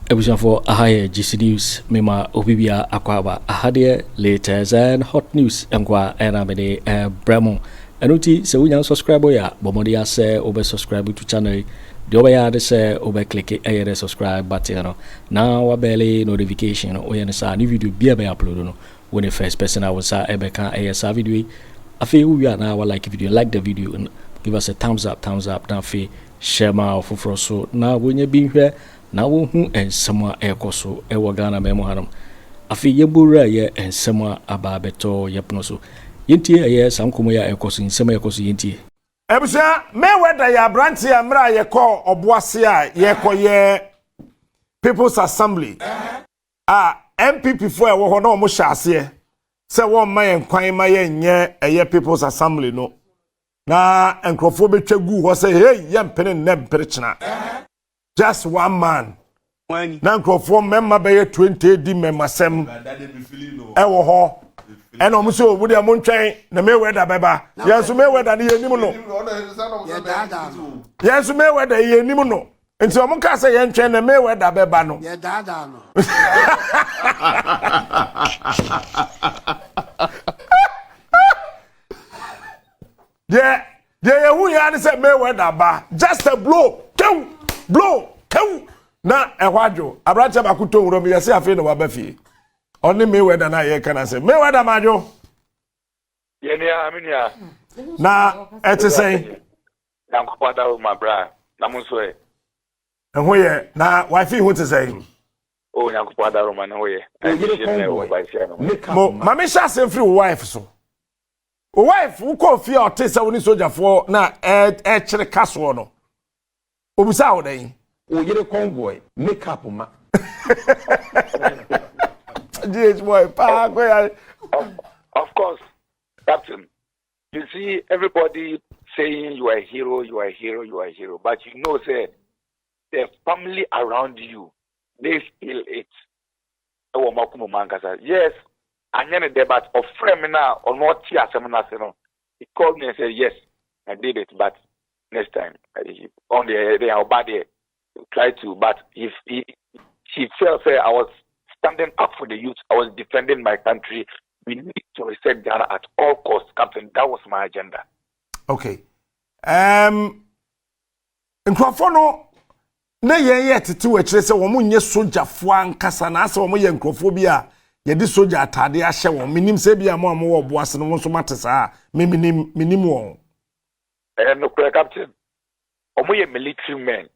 Ebusan for Ahaye GC News, Mema Obibia Akwaba Ahade latest and hot news Enkwa Eramede Bremo. Enuti se wunya subscribe ya bomodi ase obe subscribe to channel. The obe ya se obe click the subscribe button na wabele notification o ya sa new video bia be upload no when the first person I was ebe kan esa video. Afi we are now like video like the video and give us a thumbs up na fi share ma ofofro so na wonye bi hwe na wo hu ensema ekoso ewo Ghana memo hanum afi yebura ye ensema ababeto yepno so yintie ye sankomo ya ekoso ensema ekoso yintie ebusa Mayweather ya branch ya mra ye ko Obuasi a ye ko ye People's Assembly MPP for e wo ho na o mo hyase se wo man kwan ma ye nye eye People's Assembly no na enkrofo betwa gu ho se hey ye mpene nempere china just one man na enkrofo memma be ye 20 di memma sem e wo ho ena omo so obu de mo ntwen na Mayweather beba yesu Mayweather ni yenim no yesu Mayweather yenim no nti omo ka se ye ntwen na Mayweather beba no ye dada no yeah who ya say Mayweather ba just a blow na ehwadwo abracha bakuto nwuro mi yesi afi no wabafie oni Mayweather na ye kana say Mayweather majo ye ni aminia na eti say na nkopada o mabra na munso e ho ye na wifi hu ti say o nkopada ro ma na ho ye mo mama sha say free wife so o wife wo ko fie o te say woni soldier for na chere kaso no obisa wo den o yere convoy make up ma boy of course Captain, you see everybody saying you are a hero, but you know say the family around you they feel it. Yes, I never did, but of friend now or not here he called me and said yes I did it, but next time on the day how bad they try to, but if she felt say I was standing up for the youth, I was defending my country. We need to reset Ghana at all costs, Captain. That was my agenda. Okay. Nkrofo na ye tete we kire se wo munye soja fo ankasa na ase wo ye nkrofo bi a ye di soja atade a hye wo minim se bi a mo wo Obuasi no so matesa minim wo. No, Captain. Omo ye military men.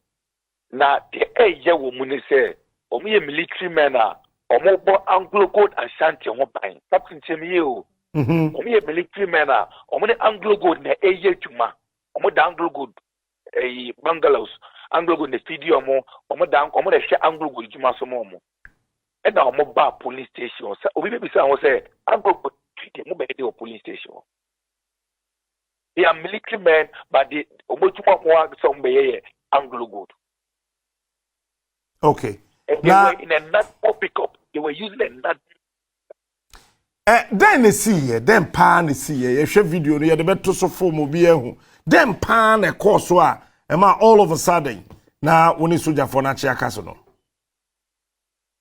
Na the ye wo mu ni se omo ye military men a omo bo Anglo Gold Asante ho ban. Captain Chemi o. Omo ye military men a omo ne Anglo Gold na eye tuma. Omo da Anglo Gold bungalows. Anglo Gold the studio omo de hwe Anglo Gold tuma so mo. E na omo ba police station. Obi be say won say Anglo Gold treat mo be the police station. They are military men, but they omo tuma mo some be Anglo Gold. Okay. And they were in a NAPO pickup. They were using a NAPO. Then they see ye, then pan see ye. Share video no ye de beto so form obi ehu. Then pan e course so a all of a sudden na woni soldier for na chia kaso no.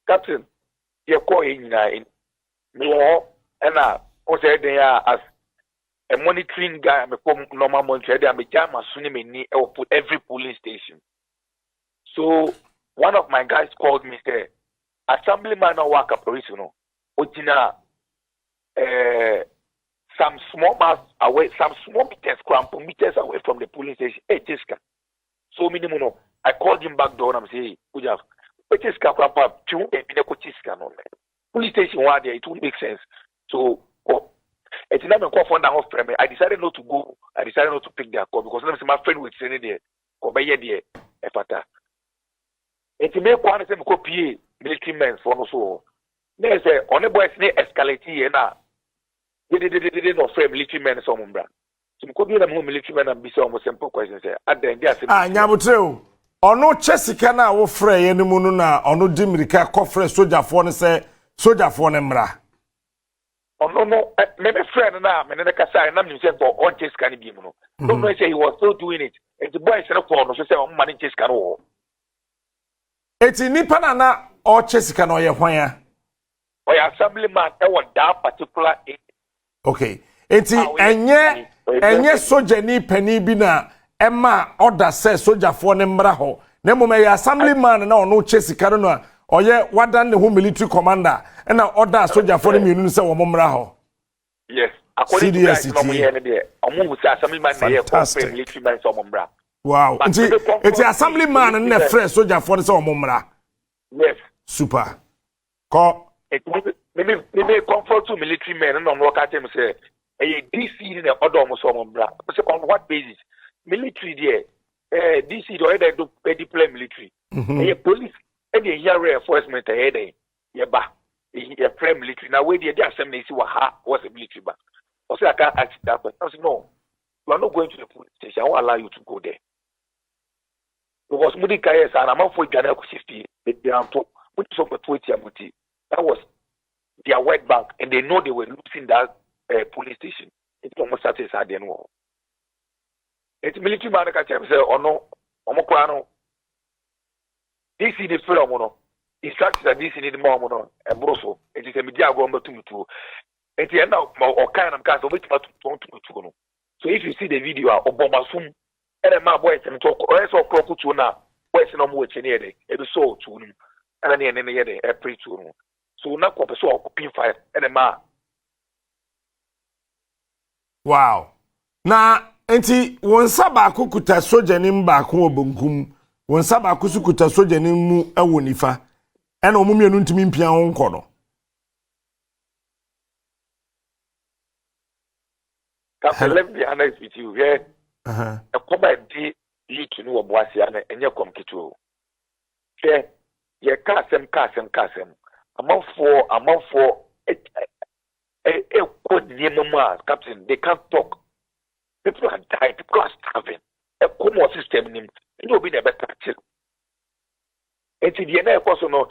Captain, ye call in me and o say they are as a monitoring guy. Me come normal monitor. They are me jam asuni me ni e put every polling station. So one of my guys called me, say, Assemblyman or worker police, Ojina, some small miles away, some small meters away from the police station. Hey, Jessica. So minimum, I called him back door and I'm saying, Ujaf, Jessica, police station one day, it won't make sense. So it's not a call for now frame. I decided not to go. I decided not to pick their call because my friend was sitting there. Go by there, Efata. It may one say copy military men for no so. They say on the boys ne escalate here na. They no frame military men so mumbra. So could be the military men and be so almost simple question say. At the end they say nyabutreo. Ono chesika na wo frɛ ye nimu no na ono di mirika kɔfrɛ soldier for ne sɛ soldier for ne mra. Ono no me friend na me ne kasa na me say for on chesika ne bi mu no. No say he was still doing it. And the boys no for no so say on man chesika no. eti nipa na oche sika no ye hwan ya oya assemblyman e won that particular okay eti enye soja ni pani bi na ema order say soja fo ne mra ho na moma ya assemblyman na ono che sika no oye wadan ne ho military commander na order soja fo ne mienu say wo mra ho yes according to that no ye ne de omo say assemblyman na ye confirm military man so mra wow eti assemblyman na fresh soja fo ne say wo mra yes super ko maybe comfort to military men no no ka tell say a DC in the order of Sombra. On what basis? Military there, DC do deploy military. A police and the here reinforcement ahead. Yeah, prime military. Now where the assembly see what was a military back. Also, I can't ask that, but I said, no, you are not going to the police station. I won't allow you to go there. Because Moody Kayes and I'm for Ghana 60, they are which is over 20 Amuti. That was their work bank, and they know they were losing that. Police station. It's almost satisfied the no. It's military man ka tell me say oh no, omo kwa no. This is the film no. Instructions that this need more no. E broso. It is a media go matutu. It end up o kind am ka so wait to no. So if you see the video obomasum e ma boy tem talk o so krokutu na boys no mo eche ne de. E be so tu no. Ana ne ne ye de e pre tu no. So na ko so occupy fire e ma. Wow. Na enti wonsa ba kukuta soja ni mba ko obonkum. Wonsa ba kusukuta soja ni mu ewo nifa. Ena omumienu ntimi mpia ho nko no. Let me be honest with you. Yeah. A comedy lead to know Obuasi and enye komkitu. Yeah. Ye kasem. Among for Captain, they can't talk. People are dying, people are starving. A common system, you will be the better. And to the end, also,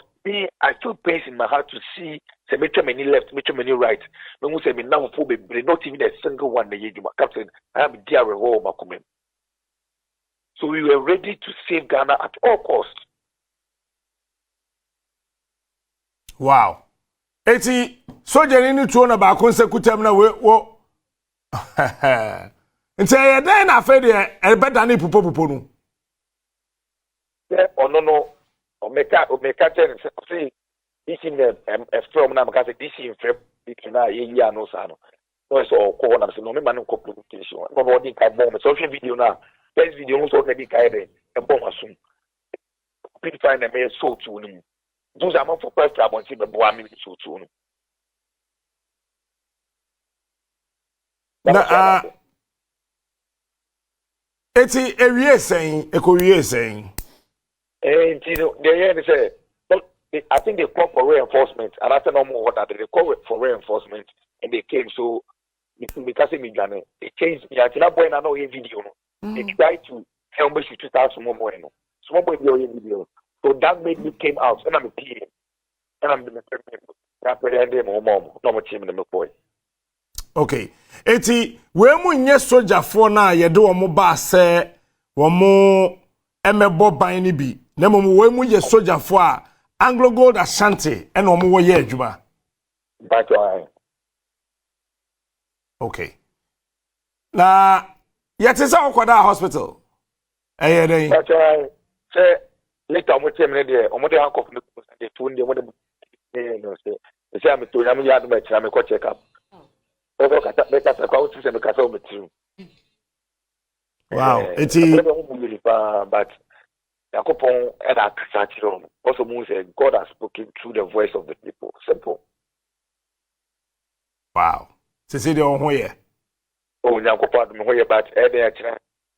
I feel pain in my heart to see the many left, many right. No one said, now for not even a single one. The Captain, I am dear Makumen. So we were ready to save Ghana at all costs. Wow. Eti soja ni tuo na ba konsekutem na we wo nti e den na fe de e beda na pupo no no o meka ten say this in from na meka say this in frame na ye ya no sa no so ko na say no me man ko publication no di ka bomb so video na first video no so na di ka e bomb asum pretty fine na me so tu no those are for first about see be boa me so tu no na eti ewie sen ekowie sen they say I think they called for reinforcement and I don't know what that they called for reinforcement and they came so because they changed me until that boy na no video no they tried to help me to 2000 more no small boy video so that made me came out and I'm clean and I'm the president no more team in the boy. Okay. Eti we mu nye sojafo na ye de wo ba se wo mu emebo ban ni bi na mo we mu ye sojafo a Anglo Gold Asante e na wo wo ye adwuma. That's why. Okay. Na yete sa okoda hospital. Eh den. That's why. Say later mo tell me there o mo dey handcuff me dey phone dey mo dey no say am to am ya do me try me go check up. Wow, it's but Akupon and Akasachiro also means God has spoken through the voice of the people. Simple. Wow. To see the own way. Oh, Yakupa, the way about Ede,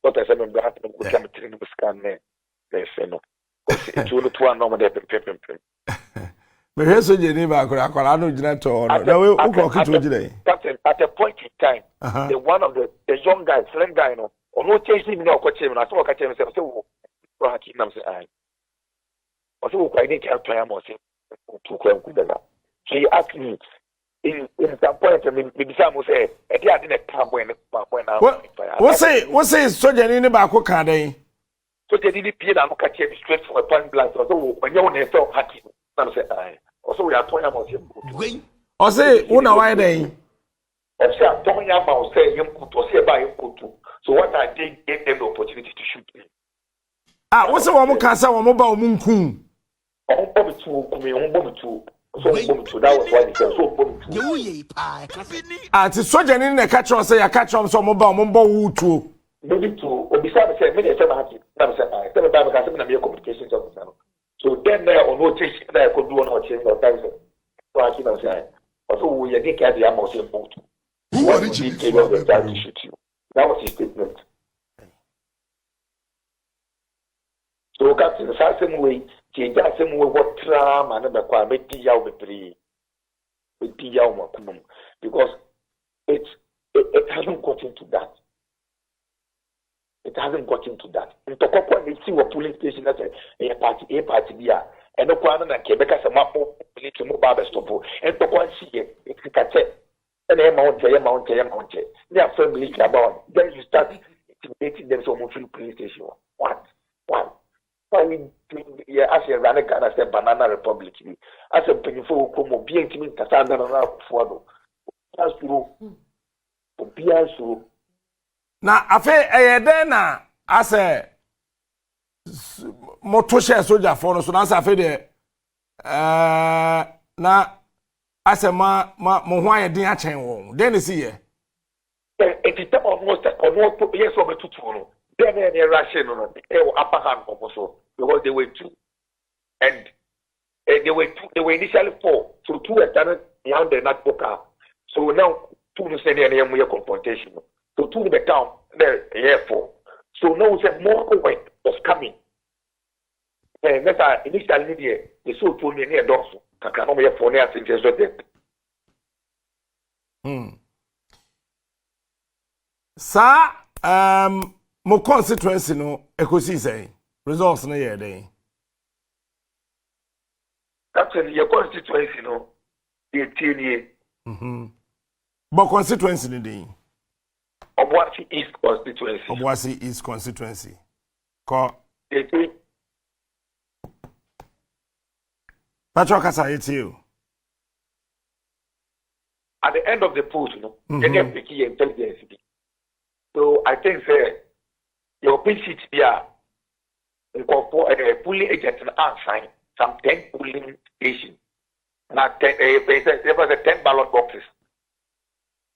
what I said, I'm going to come to the scan there. There's no. It's only to one normal. Me heso je ni ba akora no gina to no na we ukro kitu gina at a point in time the one of the young guy slim guy no ono change me no kwache me na so kwache me say wo haki nam say ai o so kwa ni ka try am o say to kwa nkudala he asked me in some point me bisa mo say e dey ade na ka boy na what say soja ni ba ko ka den So they didn't pay that catch him straight from a point blank. So when you want to sell happy, I'm saying, also we are talking about him. Or say, una why then? Or say, I'm talking about saying him to say by him to. So what I did gave them the opportunity to shoot me. Ah, what's the one cancer or mobile moon coon? On bomb to me, on bomb to. So bomb to that was why they said so bomb to. Ah, it's so genuine the catch or say a catch on some mobile wood too. Maybe to Obisa said, many of them happy. I'm saying, I said, I'm going to communications officer. So then there on no change that I could do on our change or thousand. So I keep on saying, also, we didn't get the amount of vote. What did you take of the time to shoot you? That was his statement. So, Captain, the same way, change that same way what tram and the quality yaw with yaw because it hasn't got into that. It hasn't got into that. In Tokoko, they see what polling station that's a party here. And the Kwaku and Quebec as a map of military mobile stop. And Tokoko see it's a catch. And a mount. They are family about. Then you start intimidating them so much in the police station. What? Why we as a Ranagan as a banana republic, as a painful como being to me, Cassandra Fuado. That's true. Na afe then as a motor soldier for so na afe de na as a mo ho ayedin a chen won then you see here it is almost almost yes over to no then they ration no they were upper hand also because they were two and they were initially four so two were standing behind the NAPO car so now two to send any more confrontation. So to the town there airport. So now said more weight was coming. And that's initially the so told me near Dorso. Kakano me for near Saint. Sir, mo constituency no ekosi say results na year day. Captain, your constituency no 18 years. But constituency ni day. Obuasi East constituency. Obuasi East constituency. Ko. Patrick Kasa you. At the end of the post, they get picky intelligence. So I think your PCT here, polling agents and sign some 10 polling stations. Not 10, there was a 10 ballot boxes.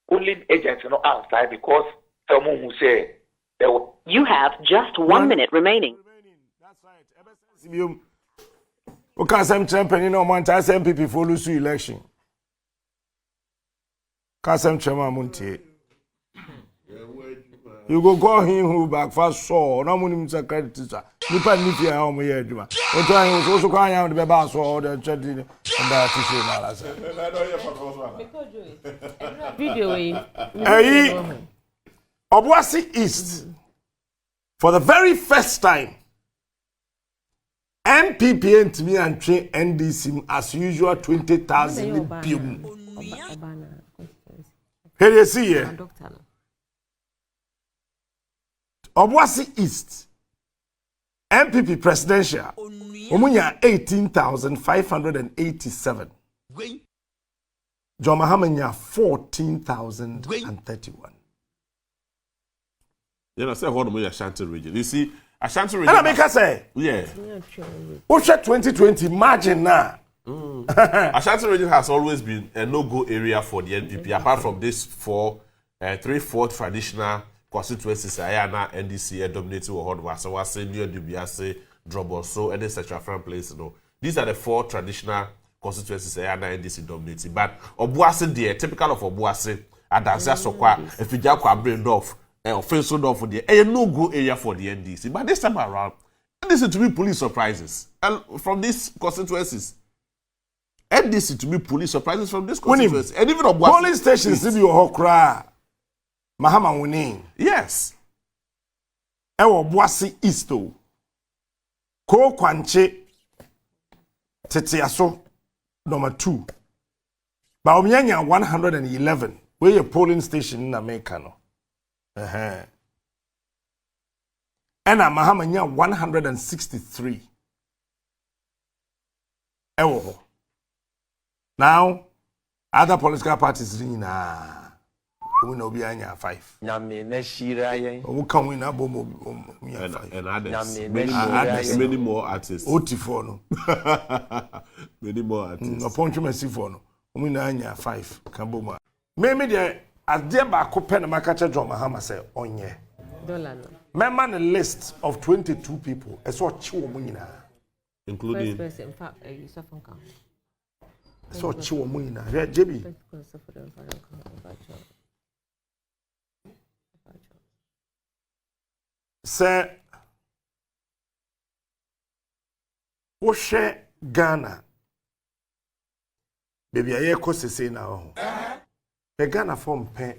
Polling agents outside because someone who say you have just 1 minute remaining. That's right. Okay, some champion, man, MPP for lose election. Kasem Chema Munti. You go call him who back fast saw, no money Mr. Credit. You can meet your home here, Juma. What time was also crying out the bass or the chatting and that video. Obuasi East, for the very first time, MPP and me and train NDC as usual 20,000 people. Here you see here. Obuasi East, MPP presidential, Omunya 18,587. John Mahamanya 14,031. You know, say what we Ashanti region. You see, Ashanti region. And I make us say, yeah. Osha 2020, imagine now. Ashanti region has always been a no-go area for the NPP, apart from this 3-4 traditional constituencies. Ayana NDC dominating or Hopeson, New Dubiase, Droboso, and etc. From place. You know, these are the 4 traditional constituencies. Ayana NDC dominating, but Obuasi, the typical of Obuasi, Adansia Sokwa, Efijakwa Braindorf. Offensive for the no-go area for the NDC. But this time around, NDC to be police surprises. And from these constituencies, NDC to be police surprises from this constituency. And even Obuasi. Polling stations, if you Hokra, Mahama winning. Yes. Obuasi Easto. Ko Kwanche Tetiaso, number 2. Bawumia 111. Where your polling station in America no. Ena Mahamanya 163. Ewo. Now, other political parties na we no be anya 5. Nyame na shira yen. We can win abom and others. Many more artists. OT4 no. Many more artists. Appointment for no. We na anya 5 kan bom. Me dey ade ba ko pen maka cha John Mahama say onye. Dollar no. Remember the list of 22 people. Eso chi wo nyina. Including first person, in fact, you suffer from. So chi wo nyina. JB. Say wo hwe Ghana. Baby aye ko sese na ho. The Ghana form pen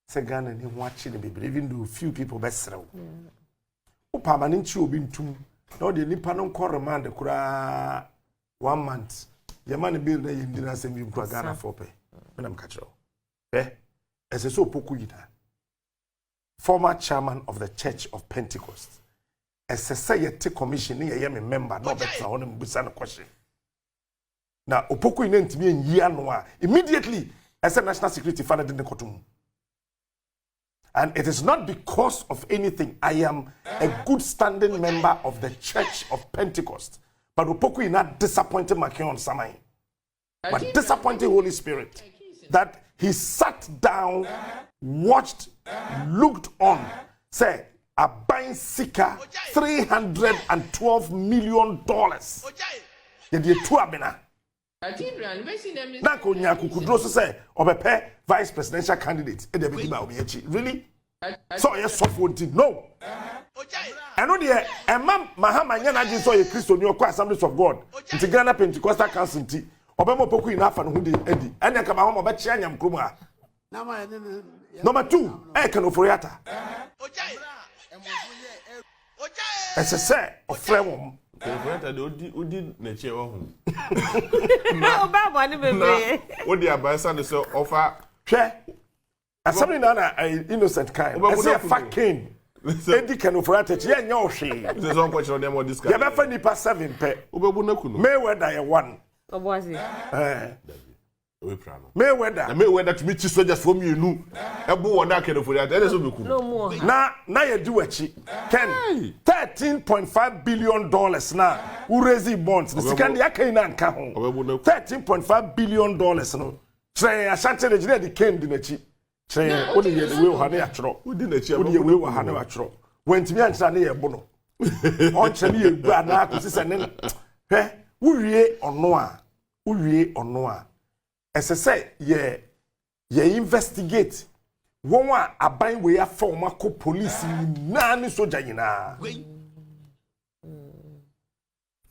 say Ghana ni ho achi ne baby even though few people besrew. O permanent chi obi ntum. No the nipa no call remand kura 1 month. Ye man bill na yindi na sem bi kura Ghana for pe. Me na mka chiro. Ese so poku yida. Former chairman of the Church of Pentecost. Ese say ye take commission ye me member no better on him busa no question. Na opoku ina ntimi enyi ano a immediately ese national security father den kotum. And it is not because of anything. I am a good standing member of the Church of Pentecost. But opoku ina disappointed Makion Sammy. But disappointed Holy Spirit. That he sat down, watched, looked on, said, a buying seeker $312 million. Yedi two abena. Nako nyaku kudroso say obepe vice presidential candidate e dey be obiachi. Really? So yes soft no. And no dey emam Mahamanya na jin so ye Christo ni okwa Assemblies of God. Nti Ghana Pentecostal Council nti obemo poku ina afa no hu dey edi. Anya ka Mahama ba chia nyam krom a. Number 2, Ken Ofori Atta. Ese say ofrem Odi neche wo hu. No baba ni bebe. Odi abasa ne so offer hwe asemi na innocent kind. Ese a fat king. Edi Ken Ofori Atta ye nya ohwe. Ese so kwachiro dem odi ska. Ye be fa nipa 7 pe. Obebu na kunu. Mayweather ye 1. Obuasi. We plan. Mayweather to meet soldiers from you nu. Ebu wona Ken Ofori Atta. Ene so be kunu. No more. Na ye do achi. Ken $13.5 billion na urezi bonds. The second year can nka ho. $13.5 billion no. Tre Asante Bediatuo the Ken di nachi. Tre odi ye we ha na atro. Odi ye we ha na atro. Wentimi antra na ye bo no. On chani ye gba na akosi se ne. Hwe uwie ono a. Ese say ye investigate. Won wa aban we afa o mako police na ni soja nyina.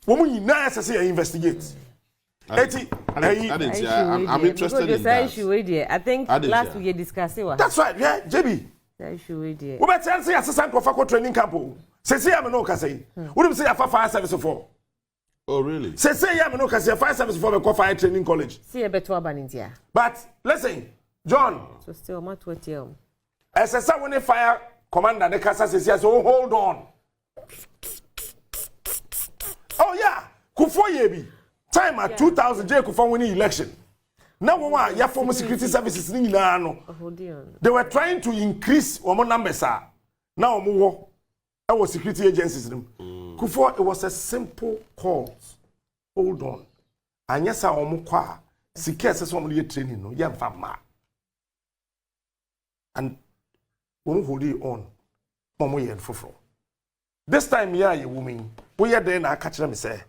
Womu nyina ese say ye investigate. I'm interested in that. I think last week you discussed it. That's right, yeah, JB. We better say assistant for training camp. Say am no ka say. We say afa fire service for. Oh really? Say am no ka say fire service for the fire training college. See a better one in there. But listen, John. So still my 20. As a someone fire commander the casa says so hold on. Oh yeah, Kufo yebi. Time at 2000 J Kufo winning election. Now one ya former security services ni na no. They were trying to increase our numbers are. Now more our security agencies. Kufo, it was a simple call. Hold on. And yes, I am kwa. Secure somebody training no. Yeah, fama. And we hold it on. Momo yen fofo. This time, yeah, you woman. We are there na catch them say.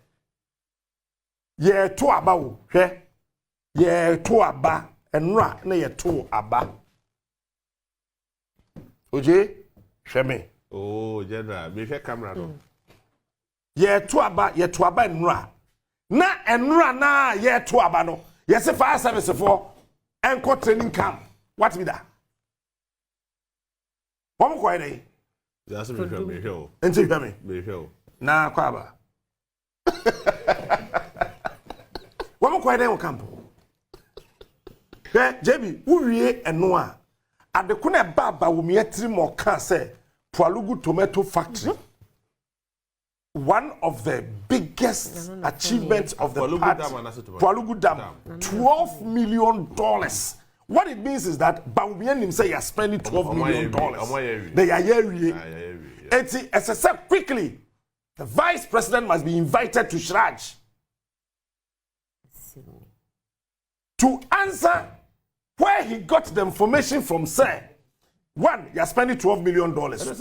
Yeah, to aba wo. Hwe. Yeah, to aba. Enra na ye to aba. Oje, hwe me. Oh, general, me hwe camera no. Yeah, to aba enra. Na enra na yeah to aba no. Yes, fire service for enco training camp. What be that? What mo kwai That's me show. Enti hwe me. Me show. Na kwaba. What mo kwai dey on camp? JB, uwie eno a adekuna ba Bawumia tiri mo kan say Pualugu tomato factory one of the biggest achievements of the party, Palugu Dam, $12 million. What it means is that Bawumia himself is spending $12 million. They are here. As I said quickly, the vice president must be invited to Shraj to answer where he got the information from, sir. One, you're spending $12 million.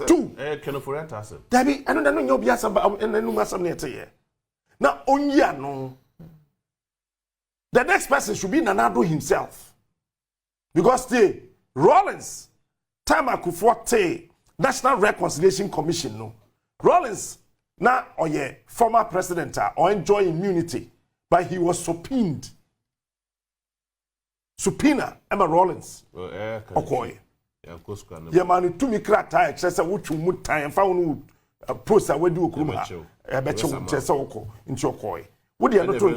Two, Ken Ofori Atta. Debbie, I don't know you'll be something. Now, only no. The next person should be Nanado himself. Because the Rollins, time Akufo Addo, National Reconciliation Commission, no. Rollins, now, former president, or enjoy immunity, but he was subpoenaed. Subpoena, Emma Rollins. Okoye. Yeah, man, to me, crack tie, chesa, which you would tie and found post away do Kuma. I bet you chesa oko into your coy. Would you not to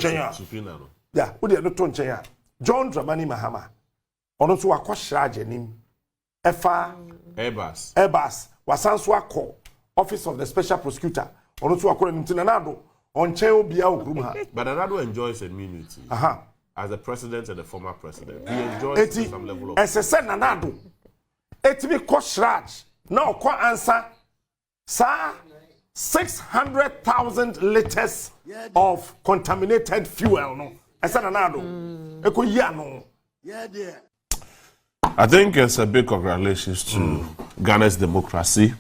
yeah, would you not to John Dramani Mahama. Ono so akɔhra nim ɛfa Airbus wasanso akɔ office of the special prosecutor ono so akɔ nim tinanado onchen obia okrum ha. But Nanado enjoys immunity as the president and the former president. He enjoys some level of SSN Nanado etimi kɔhra na ɔkɔ answer sa 600,000 liters of contaminated fuel no ɛsɛ Nanado ɛkɔ yia no. Yeah dear. I think it's a big congratulations to Ghana's democracy.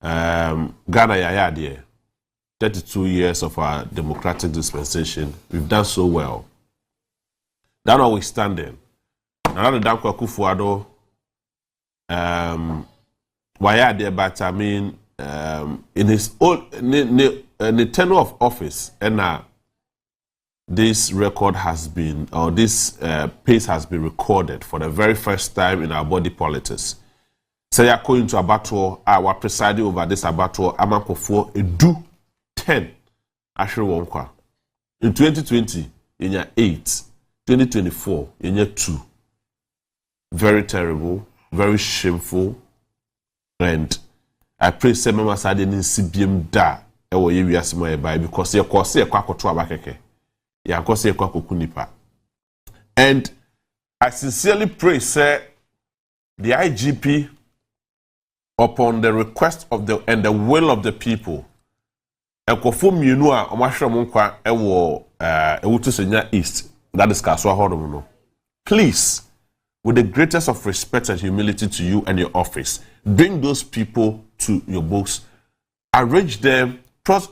Ghana Yaya, 32 years of our democratic dispensation. We've done so well. That notwithstanding, another Danko Akufo Addo, but I mean, in his old the tenure of office, and this record has been, or this pace has been recorded for the very first time in our body politics. Say you're going to a battle, we're presiding over this battle, Amankofo Edu 10, Ashre Wonkwa. In 2020, in year 8, 2024, in year 2. Very terrible, very shameful, and I pray Sammy Sade in CBM da, ewo ye wiasimo eba because ye kwose kwakoto abakeke. And I sincerely pray, sir, the IGP, upon the request of the and the will of the people, East, that is Kaswa Horomono. Please, with the greatest of respect and humility to you and your office, bring those people to your books, arrange them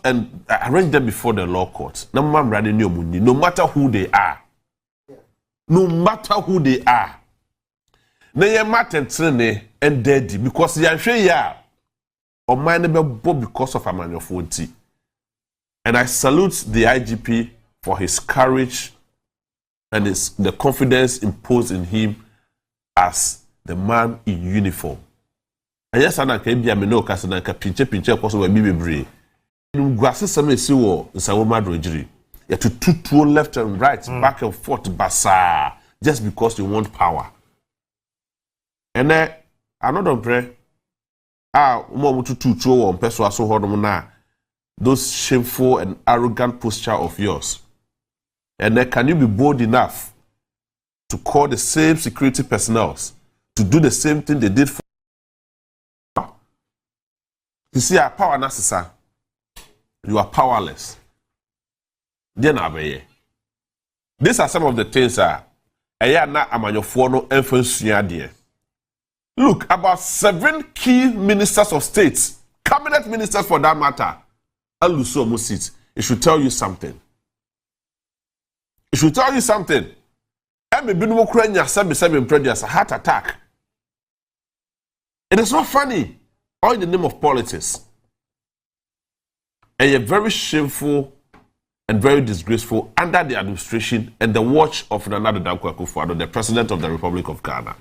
and arrange them before the law courts. No matter who they are. No matter who they are. They are matter and daddy because they are sure or mine because of Amanyofonti. And I salute the IGP for his courage and the confidence imposed in him as the man in uniform. And yes, I can be a menoka and I can pinche because we be brave. Gwase Sammy si wo Nsawomadro ejiri. You to two left and right, back and forth, basa, just because you want power. And then another prayer, those shameful and arrogant posture of yours. And then can you be bold enough to call the same security personnel to do the same thing they did for you see our power necessary. You are powerless. These are some of the things look, about 7 key ministers of state, cabinet ministers for that matter, it should tell you something. It should tell you something. A heart attack. It is not funny. All in the name of politics. And a very shameful and very disgraceful under the administration and the watch of another Danko Akufo Addo, the President of the Republic of Ghana.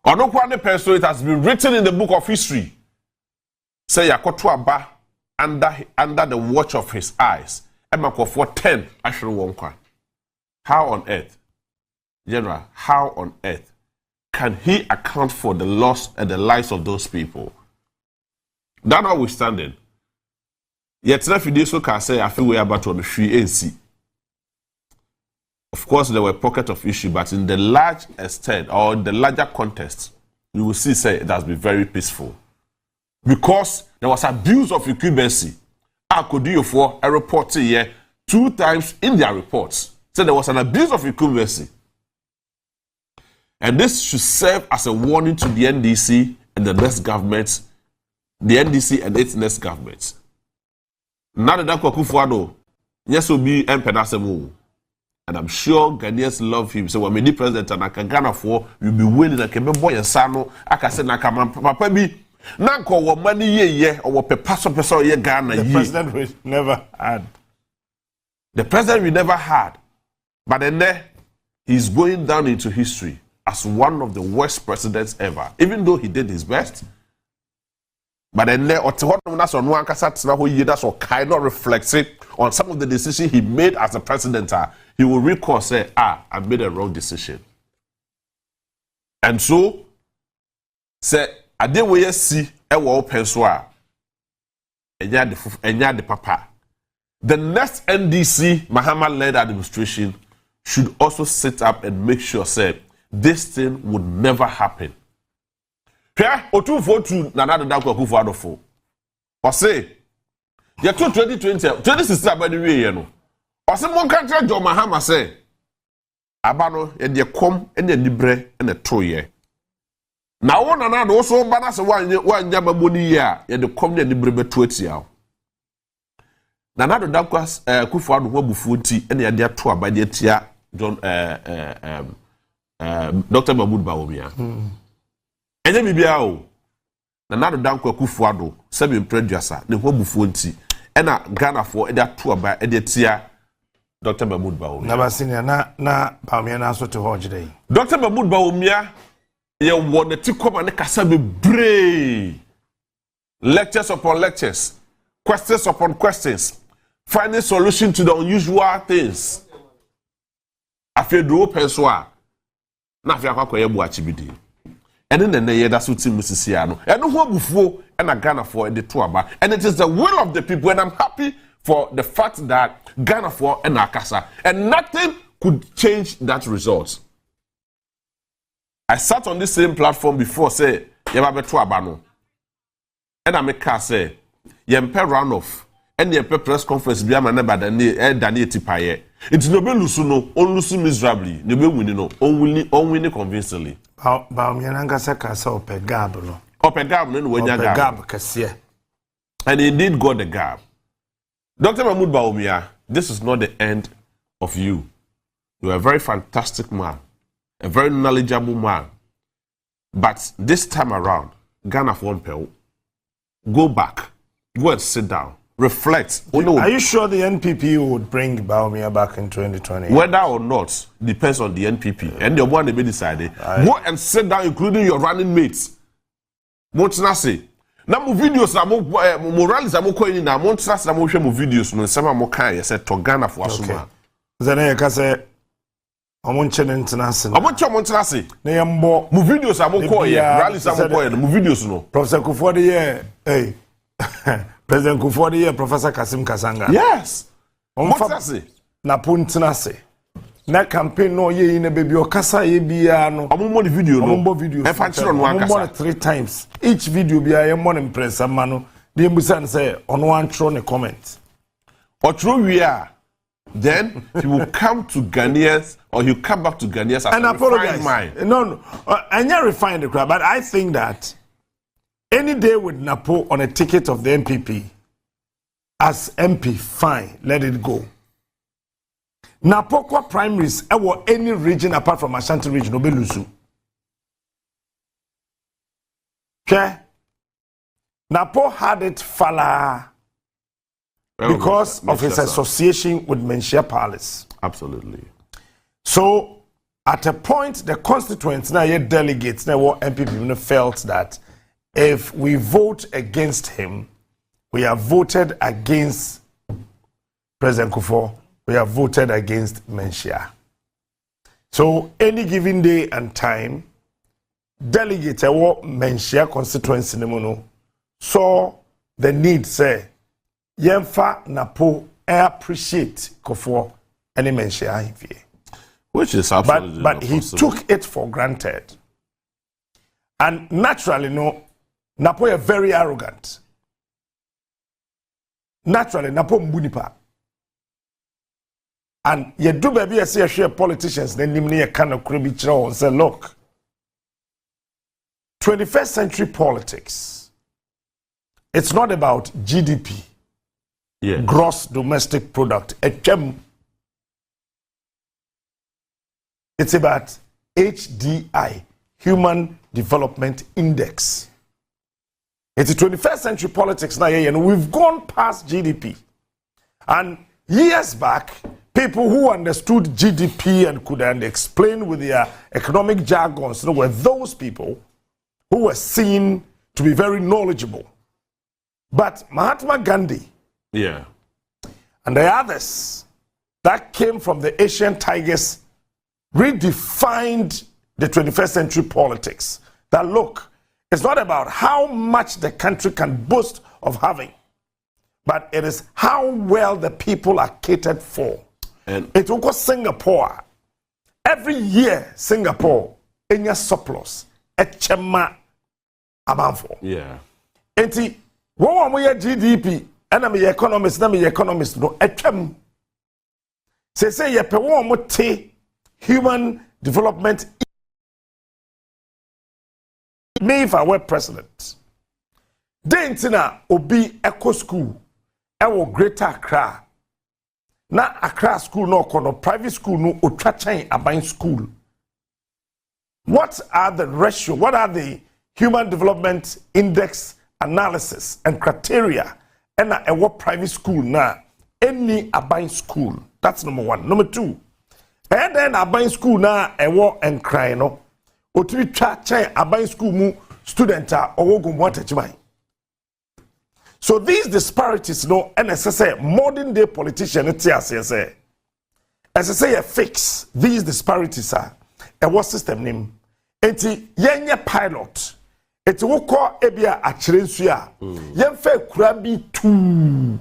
It has been written in the book of history. Say Yakoto Aba under the watch of his eyes. Emakofo 10 Ashre Wonkwa. How on earth, General, how on earth can he account for the loss and the lives of those people? That notwithstanding, yet if you so can say I feel we are about on the free ANC. Of course, there were pockets of issue, but in the large extent or the larger context, you will see say it has been very peaceful. Because there was abuse of incumbency. Akufo Addo reported here 2 times in their reports. So there was an abuse of incumbency. And this should serve as a warning to the NDC and the next government, the NDC and its next government. Now that Akufo Addo, yes, will be MPNASEMO. And I'm sure Ghanaians love him. So when we need president and I can Ghana for, you'll be willing to keep boy and sano. I can say papa be nanko wa money ye or what person ye Ghana. The president we never had. The president we never had. But then there, he's going down into history as one of the worst presidents ever. Even though he did his best. But then there, that's what kind of reflects it on some of the decisions he made as a president. He will recall, say, I made a wrong decision. And so, say, I didn't wait to see a open soir. And the papa. The next NDC Mahamadu-led administration should also sit up and make sure, say, this thing would never happen. Here, Otu Fotu Nanado Dako Akufo Addo for. Or say, you 2020, 2016 by the way, you know. Or some one country, John Mahama say, Abano, and the com, and the libre, and the troye. Now, one another also banas one Yamabuni ya, and the com and the libre tweetia. Nanado Dako Akufo Addo Bufuti, and the idea to by the tia, John, Dr. Mahamadu Bawumia. Enye bibia o na nado danko Akufo Addo sebe producer ne ho bufuo nti ena Ghana for e da to aba e de tia Dr. Mahamadu Bawumia na basinia na Bawumia na so te ho jide Dr. Mahamadu Bawumia ye won the tikoma ne kasa bebre lectures upon lectures, questions upon questions, finding solution to the unusual things. Afenyo Markins na afia kwakoye Boakye bidi. And then the year that's what Tim Mississippi. And who before and a Ghana for the Tuaba. And it is the will of the people, and I'm happy for the fact that Ghana for and Akasa. And nothing could change that result. I sat on this same platform before, say, Yaba Tuabano. And I make car say, Yempe runoff, and Yempe press conference be a man about the Daniel Tipaye. It's no be lusuno, on lusu miserably, no be winning, only convincingly. Bawumia nangasa kasa ope gab no. Ope gab no when you gab kase. And he did got the gab. Dr. Mahamadu Bawumia, this is not the end of you. You are a very fantastic man, a very knowledgeable man. But this time around, Ghana for one pay. Go back, go and sit down, reflect. Are you sure the NPP would bring Bawumia back in 2020? Whether or not depends on the NPP. And the one they may decide. Go and sit down, including your running mates. Montanasi. Now, my videos are more rallies. I'm going in. Montanasi, I'm watching my videos. No, some of my kind. I said to Ghana for Asuma. Then I can say, I'm watching international. I'm watching Montanasi. They are more. My videos are more quiet. Rallies are more quiet. My videos no. Professor Akufo Addo, hey. President Akufo Addo, Professor Kasim Kasanga. Yes. Montanasi. Na puntinase. Na campaign no ye in a baby or kasa ye bia no. Amumbo the video no. Amumbo video. E fanchiro no one kasa. 3 times. Each video bia ye more impress mano. The embusan say on one throw a comment. Or true we are. Then he will come to Ghanaians, or he'll come back to Ghanaians as and a apologize. refined mind. No. And you refine the crowd, but I think that any day with NAPO on a ticket of the NPP, as MP, fine, let it go. NAPO kwa primaries or any region apart from Ashanti region, obelusu. Okay? NAPO had it fala because of his association with Menchia Palace. Absolutely. So, at a point, the constituents, now your delegates, now what MPP felt that if we vote against him, we have voted against President Akufo, we have voted against Menchia. So, any given day and time, delegates what Menchia constituency saw the need say yemfa NAPO appreciate Kofo any mention ahimfie. Which is absolutely but he possible. took it for granted. And naturally, no, NAPO is very arrogant. Naturally, NAPO mbunipa. And you do baby as you share politicians, then you kind of and say, look, 21st century politics, it's not about GDP, gross domestic product, it's about HDI, Human Development Index. It's the 21st century politics now, and we've gone past GDP. And years back, people who understood GDP and could explain with their economic jargons, were those people who were seen to be very knowledgeable. But Mahatma Gandhi and the others that came from the Asian tigers redefined the 21st century politics. That look, it's not about how much the country can boast of having, but it is how well the people are catered for. And it will go Singapore. Every year, Singapore, in your surplus, a chema amanfo. Enti, when we have GDP, and I'm economist, no, a chem. Say, ye pe one more Human Development. Me if I were president. Dentina obi eco school. Ewo Greater Accra. Na Accra school no kono private school no otchere aban school. What are the ratio? What are the Human Development Index analysis and criteria? And ewo private school na any aban school. That's number one. Number two. And then aban school na ewo enkran no. Otiri twa chen aban school mu student owo gumwa techiman. So these disparities no NSSA modern day politician it say SSA fix these disparities are a what system name enti yenye pilot eti wo ko ebia atchere nsu a yemfa kura bi tu ne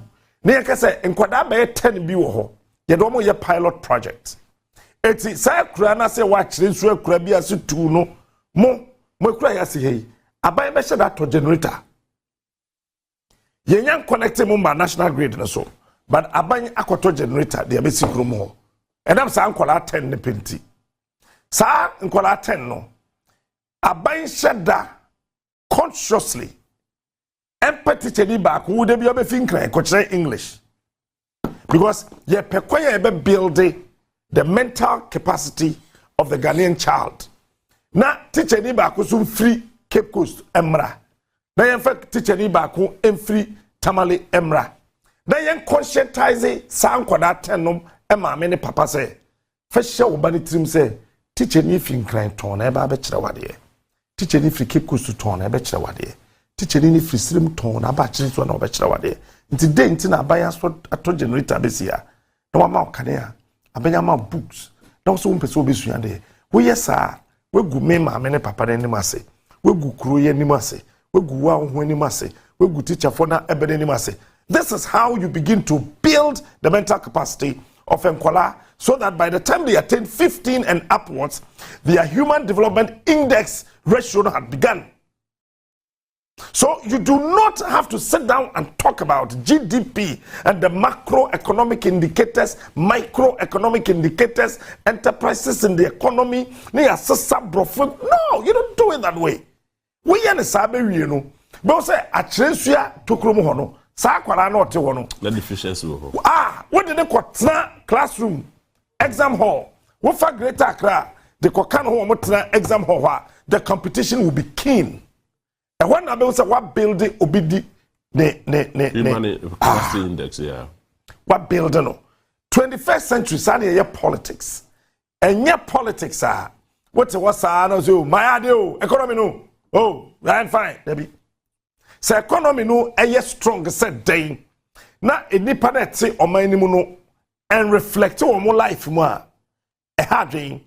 yakase enkwada be 10 bi wo ho ye do mo ye pilot project eti say kura na say wa atchere nsu akura bi asu tu no mo kura ya se hei aban be she that generator yenyan connecting mo national grid na so but aban akoto generator de abesi kuro mo edam sa ankola 10 ne penti sa ankola 10 no aban sheda consciously empathy chedi back who dey be obefinkran kochire English because ye pekoye be build the mental capacity of the Ghanaian child na teacher ni back so free Cape Coast emra na yen fa teacher ni back free Tamale emra na yen conscientize sankoda 10 no ema me ne papa say fa hye wo ba ne trim say teacher ni finkran ton na ba be kire wade teacher ni free Cape Coast ton na be kire wade teacher ni free Slim ton na ba kire so na be kire wade nti dey nti na aban aso ato generator be sia na wa ma okane a abenya ma books na so wo pese obesua de wo yesa we gu me ma me ne papa ne ase we gu kuro ye nim ase we gu wa ho nim ase we gu teacher for na ebede nim ase. This is how you begin to build the mental capacity of Nkola so that by the time they attain 15 and upwards their Human Development Index ratio had begun. So you do not have to sit down and talk about GDP and the macroeconomic indicators, microeconomic indicators, enterprises in the economy. No, you don't do it that way. We are sabe you know. But say atrensuya tokromo hono. Sa kwara na ote hono. The deficiency ho. What did they kwatna classroom, exam hall. What for Greater Accra? The kokan ho mo exam hall. The competition will be keen. And when I say what building obidi Human Capacity Index, what building no 21st century sani politics. And your politics are what no so my idea economy no. Oh, right fine. Debbie. So economy no strong said day. Na enipa na te o man no and reflect on more life mo a hardwin